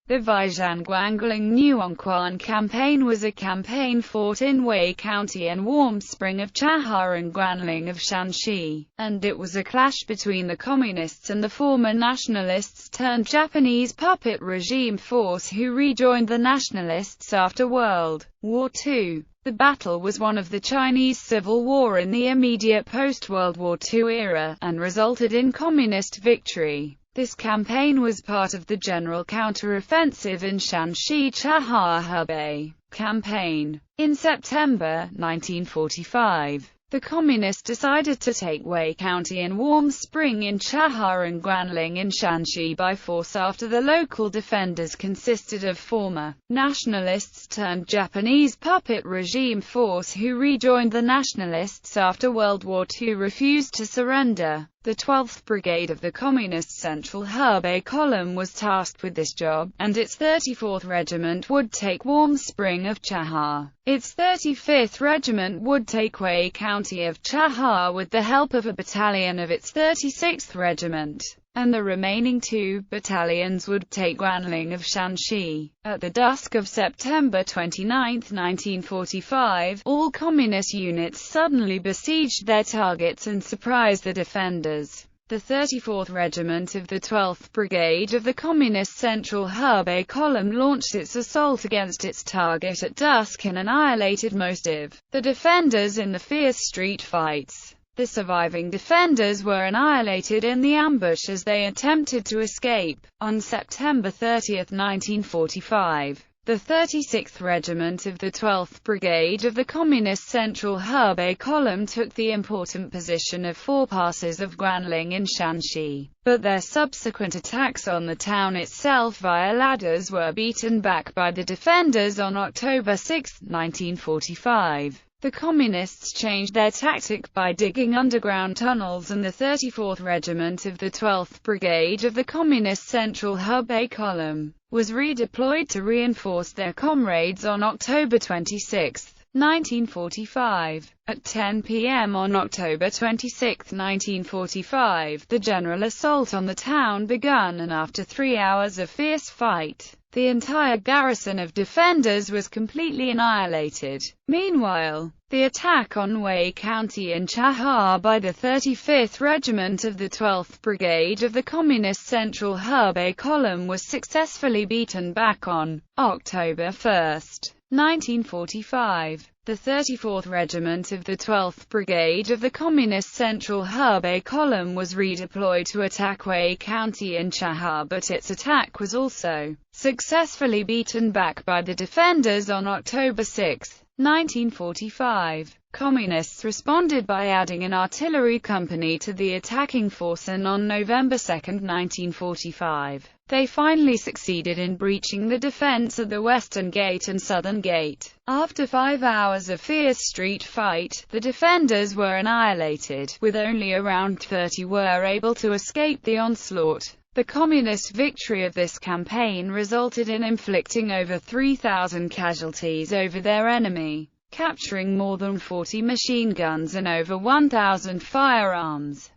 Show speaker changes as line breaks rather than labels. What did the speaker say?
The Weixian Guangling Nuanquan Campaign was a campaign fought in Wei County and warm spring of Chahar and Guanling of Shanxi, and it was a clash between the communists and the former nationalists turned Japanese puppet regime force who rejoined the nationalists after World War II. The battle was one of the Chinese Civil War in the immediate post-World War II era, and resulted in communist victory. This campaign was part of the general counter-offensive in Shanxi Chahar Hebei campaign. In September 1945, the communists decided to take Wei County and warm spring in Chahar and Guanling in Shanxi by force after the local defenders consisted of former nationalists turned Japanese puppet regime force who rejoined the nationalists after World War II refused to surrender. The 12th Brigade of the Communist Central Hebei Column was tasked with this job, and its 34th Regiment would take warm spring of Chahar. Its 35th Regiment would take Wei County of Chahar with the help of a battalion of its 36th Regiment, and the remaining 2 battalions would take Guanling of Shanxi. At the dusk of September 29, 1945, all communist units suddenly besieged their targets and surprised the defenders. The 34th Regiment of the 12th Brigade of the Communist Central Hebei Column launched its assault against its target at dusk and annihilated most of the defenders in the fierce street fights. The surviving defenders were annihilated in the ambush as they attempted to escape. On September 30, 1945, the 36th Regiment of the 12th Brigade of the Communist Central Hebei Column took the important position of 4 passes of Guanling in Shanxi, but their subsequent attacks on the town itself via ladders were beaten back by the defenders on October 6, 1945. The Communists changed their tactic by digging underground tunnels, and the 34th Regiment of the 12th Brigade of the Communist Central Hebei Column was redeployed to reinforce their comrades on October 26, 1945. At 10 p.m. on October 26, 1945, the general assault on the town began, and after 3 hours of fierce fight, the entire garrison of defenders was completely annihilated. Meanwhile, the attack on Wei County and Chahar by the 35th Regiment of the 12th Brigade of the Communist Central Hebei Column was successfully beaten back on October 1, 1945. The 34th Regiment of the 12th Brigade of the Communist Central Hebei Column was redeployed to attack Wei County and Chahar, but its attack was also successfully beaten back by the defenders on October 6, 1945. Communists responded by adding an artillery company to the attacking force, and on November 2, 1945, they finally succeeded in breaching the defense of the Western Gate and Southern Gate. After 5 hours of fierce street fight, the defenders were annihilated, with only around 30 were able to escape the onslaught. The communist victory of this campaign resulted in inflicting over 3,000 casualties over their enemy, capturing more than 40 machine guns and over 1,000 firearms.